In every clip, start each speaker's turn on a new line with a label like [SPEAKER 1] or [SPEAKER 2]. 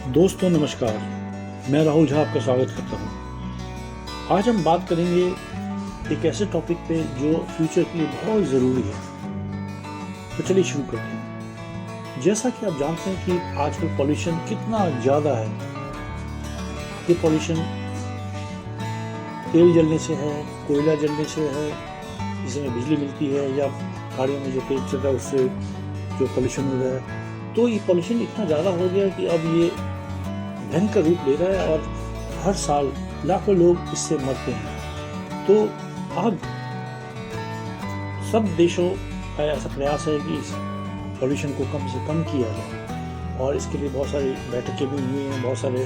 [SPEAKER 1] दोस्तों नमस्कार, मैं राहुल झा आपका स्वागत करता हूँ। आज हम बात करेंगे एक ऐसे टॉपिक पे जो फ्यूचर के लिए बहुत ज़रूरी है। तो चलिए शुरू करते हैं। जैसा कि आप जानते हैं कि आजकल पॉल्यूशन कितना ज़्यादा है। ये पॉल्यूशन तेल जलने से है, कोयला जलने से है, जिसमें बिजली मिलती है, या गाड़ियों में जो तेल चल रहा है उससे जो पॉल्यूशन हो रहा है। तो ये पॉल्यूशन इतना ज़्यादा हो गया कि अब ये भयंकर रूप ले रहा है और हर साल लाखों लोग इससे मरते हैं। तो अब सब देशों का ऐसा प्रयास है कि इस पॉल्यूशन को कम से कम किया जाए, और इसके लिए बहुत सारी बैठकें भी हुई हैं। बहुत सारे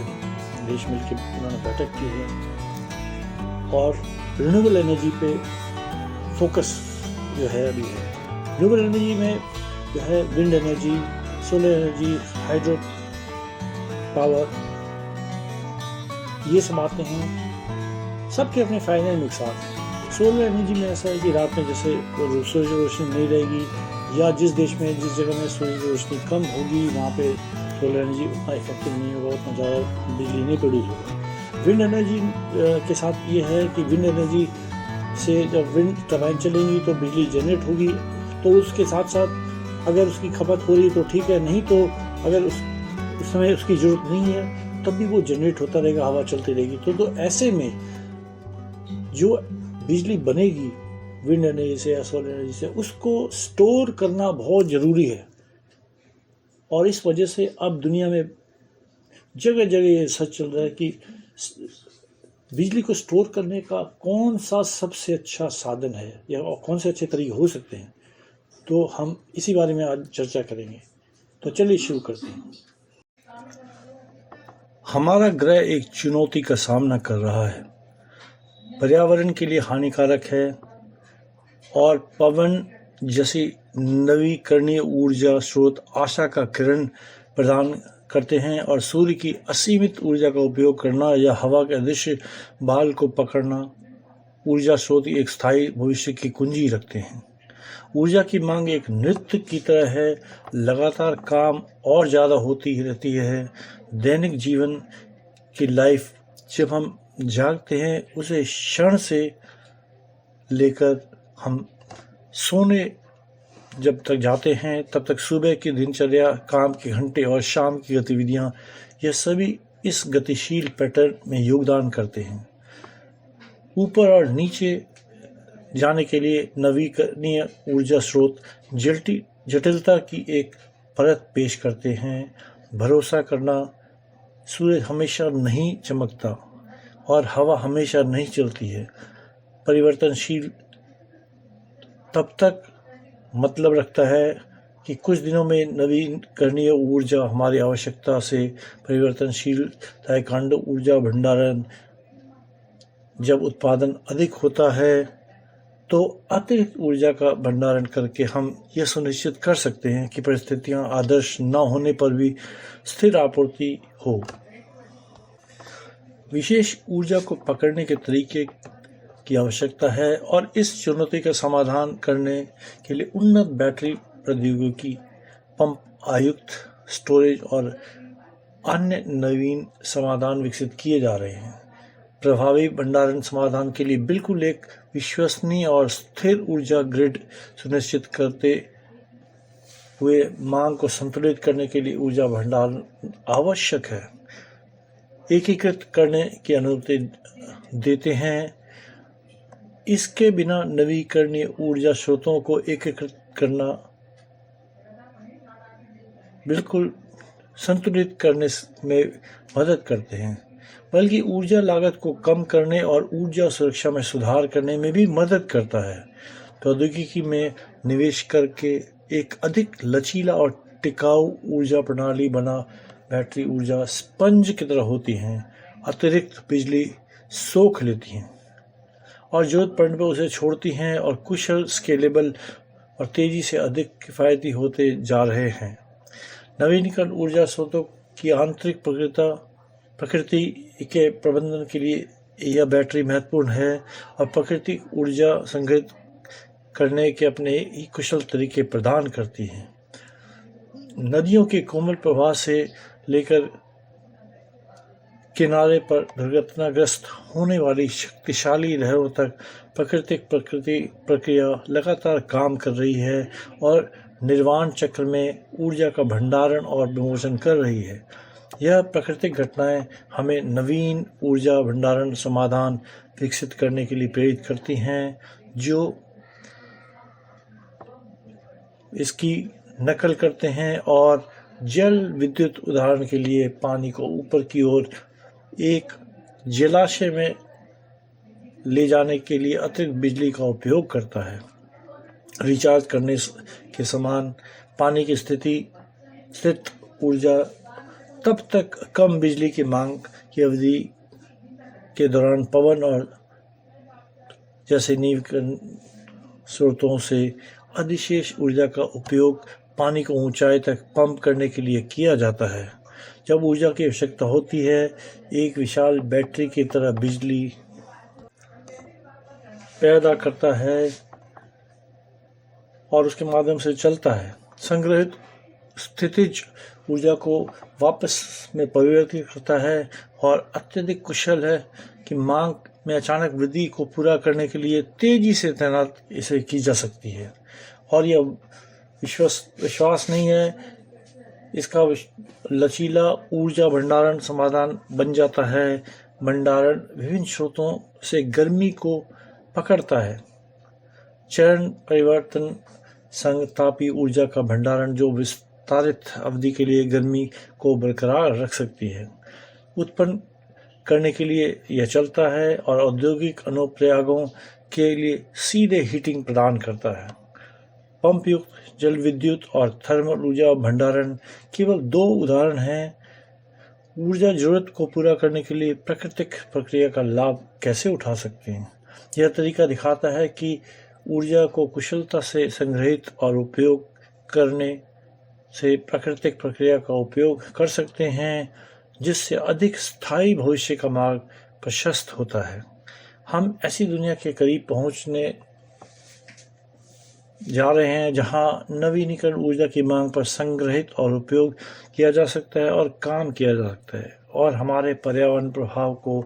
[SPEAKER 1] देश मिलकर उन्होंने बैठक की है और रिन्यूएबल एनर्जी पे फोकस जो है अभी है। रिन्यूएबल एनर्जी में जो है wind energy, solar energy, hydro power, ये सब आते हैं। सबके अपने फायदे और नुकसान। सोलर एनर्जी में ऐसा है कि रात में जैसे सूरज की रोशनी नहीं रहेगी, या जिस देश में जिस जगह में सूरज की रोशनी कम होगी वहाँ पे सोलर एनर्जी उतना इफेक्टिव नहीं होगा, उतना ज़्यादा बिजली नहीं प्रोड्यूस होगा। विंड एनर्जी के साथ ये है कि विंड एनर्जी से जब विंड टर्बाइन चलेंगी तो बिजली जनरेट होगी, तो उसके साथ साथ अगर उसकी खपत हो रही है तो ठीक है, नहीं तो अगर उस समय उसकी ज़रूरत नहीं है तब भी वो जनरेट होता रहेगा, हवा चलती रहेगी। तो ऐसे में जो बिजली बनेगी विंड एनर्जी से या सोलर एनर्जी से, उसको स्टोर करना बहुत ज़रूरी है। और इस वजह से अब दुनिया में जगह जगह ये सच चल रहा है कि बिजली को स्टोर करने का कौन सा सबसे अच्छा साधन है, या कौन से अच्छे तरीके हो सकते हैं। तो हम इसी बारे में आज चर्चा करेंगे। तो चलिए शुरू करते हैं। हमारा ग्रह एक चुनौती का सामना कर रहा है। पर्यावरण के लिए हानिकारक है और पवन जैसी नवीकरणीय ऊर्जा स्रोत आशा का किरण प्रदान करते हैं, और सूर्य की असीमित ऊर्जा का उपयोग करना या हवा के अदृश्य बाल को पकड़ना ऊर्जा स्रोत एक स्थायी भविष्य की कुंजी रखते हैं। ऊर्जा की मांग एक नृत्य की तरह है, लगातार काम और ज़्यादा होती रहती है। दैनिक जीवन की लाइफ, जब हम जागते हैं उसे क्षण से लेकर हम सोने जब तक जाते हैं तब तक सुबह की दिनचर्या, काम के घंटे और शाम की गतिविधियां, ये सभी इस गतिशील पैटर्न में योगदान करते हैं। ऊपर और नीचे जाने के लिए नवीकरणीय ऊर्जा स्रोत जटिलता की एक परत पेश करते हैं। भरोसा करना, सूरज हमेशा नहीं चमकता और हवा हमेशा नहीं चलती है। परिवर्तनशील तब तक मतलब रखता है कि कुछ दिनों में नवीकरणीय ऊर्जा हमारी आवश्यकता से परिवर्तनशील ताइक्वांडो ऊर्जा भंडारण, जब उत्पादन अधिक होता है तो अतिरिक्त ऊर्जा का भंडारण करके हम यह सुनिश्चित कर सकते हैं कि परिस्थितियां आदर्श न होने पर भी स्थिर आपूर्ति हो। विशेष ऊर्जा को पकड़ने के तरीके की आवश्यकता है, और इस चुनौती का समाधान करने के लिए उन्नत बैटरी प्रौद्योगिकी, पंप आयुक्त स्टोरेज और अन्य नवीन समाधान विकसित किए जा रहे हैं। प्रभावी भंडारण समाधान के लिए बिल्कुल एक विश्वसनीय और स्थिर ऊर्जा ग्रिड सुनिश्चित करते हुए मांग को संतुलित करने के लिए ऊर्जा भंडारण आवश्यक है। एकीकृत करने की अनुमति देते हैं। इसके बिना नवीकरणीय ऊर्जा स्रोतों को एकीकृत करना बिल्कुल संतुलित करने में मदद करते हैं, बल्कि ऊर्जा लागत को कम करने और ऊर्जा सुरक्षा में सुधार करने में भी मदद करता है। प्रौद्योगिकी में निवेश करके एक अधिक लचीला और टिकाऊ ऊर्जा प्रणाली बना बैटरी ऊर्जा स्पंज की तरह होती हैं, अतिरिक्त बिजली सोख लेती हैं और जरूरत पड़ने पर उसे छोड़ती हैं, और कुशल, स्केलेबल और तेजी से अधिक किफ़ायती होते जा रहे हैं। नवीनीकरण ऊर्जा स्रोतों की आंतरिक प्रकृति के प्रबंधन के लिए यह बैटरी महत्वपूर्ण है, और प्राकृतिक ऊर्जा संग्रहित करने के अपने ही कुशल तरीके प्रदान करती हैं। नदियों के कोमल प्रवाह से लेकर किनारे पर दुर्घटनाग्रस्त होने वाली शक्तिशाली लहरों तक प्राकृतिक प्रक्रिया लगातार काम कर रही है और निर्वाण चक्र में ऊर्जा का भंडारण और विमोचन कर रही है। यह प्राकृतिक घटनाएं हमें नवीन ऊर्जा भंडारण समाधान विकसित करने के लिए प्रेरित करती हैं, जो इसकी नकल करते हैं और जल विद्युत उदाहरण के लिए पानी को ऊपर की ओर एक जलाशय में ले जाने के लिए अतिरिक्त बिजली का उपयोग करता है। रिचार्ज करने के समान पानी की स्थित ऊर्जा तब तक कम बिजली की मांग की अवधि के दौरान पवन और जैसे नवीकरणीय स्रोतों से अधिशेष ऊर्जा का उपयोग पानी को ऊंचाई तक पंप करने के लिए किया जाता है। जब ऊर्जा की आवश्यकता होती है, एक विशाल बैटरी की तरह बिजली पैदा करता है और उसके माध्यम से चलता है। संग्रहित स्थितिज ऊर्जा को वापस में परिवर्तित करता है और अत्यधिक कुशल है कि मांग में अचानक वृद्धि को पूरा करने के लिए तेजी से तैनात इसे की जा सकती है। और यह विश्वास नहीं है, इसका लचीला ऊर्जा भंडारण समाधान बन जाता है। भंडारण विभिन्न स्रोतों से गर्मी को पकड़ता है। चरण परिवर्तन संग तापीय ऊर्जा का भंडारण, जो विस्तारित अवधि के लिए गर्मी को बरकरार रख सकती है, उत्पन्न करने के लिए यह चलता है और औद्योगिक अनुप्रयोगों के लिए सीधे हीटिंग प्रदान करता है। पंप युक्त जल विद्युत और थर्मल ऊर्जा भंडारण केवल 2 उदाहरण हैं। ऊर्जा जरूरत को पूरा करने के लिए प्राकृतिक प्रक्रिया का लाभ कैसे उठा सकते हैं। यह तरीका दिखाता है कि ऊर्जा को कुशलता से संग्रहित और उपयोग करने से प्राकृतिक प्रक्रिया का उपयोग कर सकते हैं, जिससे अधिक स्थायी भविष्य का मार्ग प्रशस्त होता है। हम ऐसी दुनिया के करीब पहुंचने जा रहे हैं जहां नवीनीकरण ऊर्जा की मांग पर संग्रहित और उपयोग किया जा सकता है और काम किया जा सकता है, और हमारे पर्यावरण प्रभाव को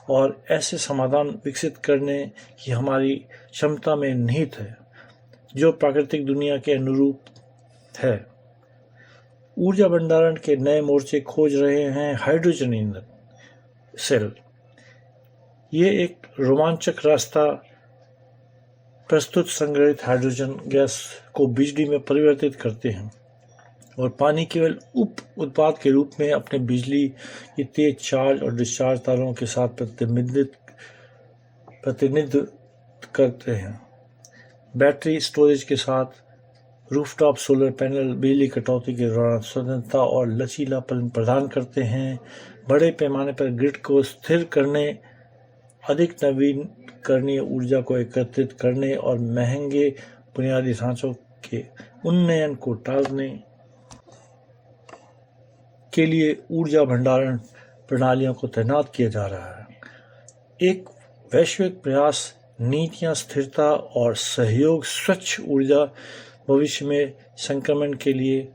[SPEAKER 1] और ऐसे समाधान विकसित करने की हमारी क्षमता में निहित है जो प्राकृतिक दुनिया के अनुरूप है। ऊर्जा भंडारण के नए मोर्चे खोज रहे हैं हाइड्रोजन ईंधन सेल। ये एक रोमांचक रास्ता प्रस्तुत संग्रहित हाइड्रोजन गैस को बिजली में परिवर्तित करते हैं और पानी केवल उप उत्पाद के रूप में अपने बिजली की तेज चार्ज और डिस्चार्ज तारों के साथ प्रतिनिधित्व करते हैं। बैटरी स्टोरेज के साथ रूफटॉप सोलर पैनल बिजली कटौती के दौरान स्वतंत्रता और लचीलापन प्रदान करते हैं। बड़े पैमाने पर ग्रिड को स्थिर करने, अधिक नवीकरणीय ऊर्जा को एकत्रित करने और महंगे बुनियादी ढांचों के उन्नयन को टालने के लिए ऊर्जा भंडारण प्रणालियों को तैनात किया जा रहा है। एक वैश्विक प्रयास, नीतियां, स्थिरता और सहयोग स्वच्छ ऊर्जा भविष्य में संक्रमण के लिए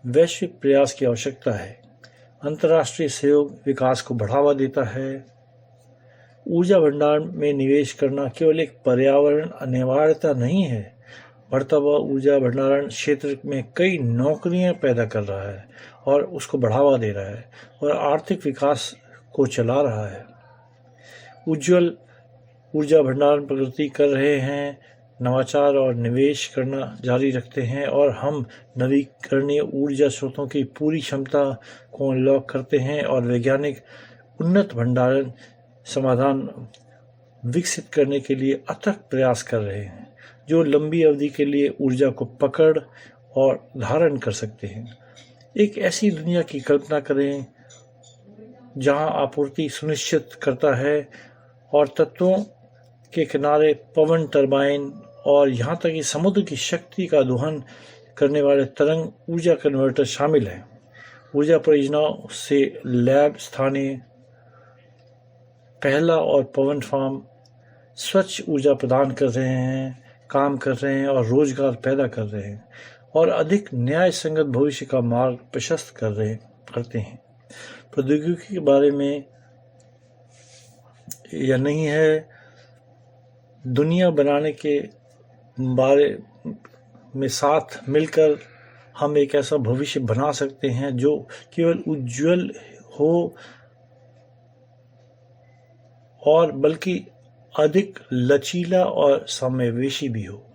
[SPEAKER 1] वैश्विक प्रयास की आवश्यकता है। अंतर्राष्ट्रीय सहयोग विकास को बढ़ावा देता है। ऊर्जा भंडारण में निवेश करना केवल एक पर्यावरण अनिवार्यता नहीं है, बढ़ता हुआ ऊर्जा भंडारण क्षेत्र में कई नौकरियां पैदा कर रहा है और उसको बढ़ावा दे रहा है और आर्थिक विकास को चला रहा है। उज्ज्वल ऊर्जा भंडारण प्रगति कर रहे हैं, नवाचार और निवेश करना जारी रखते हैं और हम नवीकरणीय ऊर्जा स्रोतों की पूरी क्षमता को अनलॉक करते हैं और वैज्ञानिक उन्नत भंडारण समाधान विकसित करने के लिए अथक प्रयास कर रहे हैं, जो लंबी अवधि के लिए ऊर्जा को पकड़ और धारण कर सकते हैं। एक ऐसी दुनिया की कल्पना करें जहां आपूर्ति सुनिश्चित करता है और तत्वों के किनारे पवन टरबाइन और यहां तक कि समुद्र की शक्ति का दोहन करने वाले तरंग ऊर्जा कन्वर्टर शामिल हैं। ऊर्जा परियोजनाओं से लैब, स्थानीय पहला और पवन फार्म स्वच्छ ऊर्जा प्रदान कर रहे हैं, काम कर रहे हैं और रोजगार पैदा कर रहे हैं और अधिक न्याय संगत भविष्य का मार्ग प्रशस्त करते हैं। प्रौद्योगिकी के बारे में या नहीं है, दुनिया बनाने के बारे में साथ मिलकर हम एक ऐसा भविष्य बना सकते हैं जो केवल उज्जवल हो और बल्कि अधिक लचीला और समावेशी भी हो।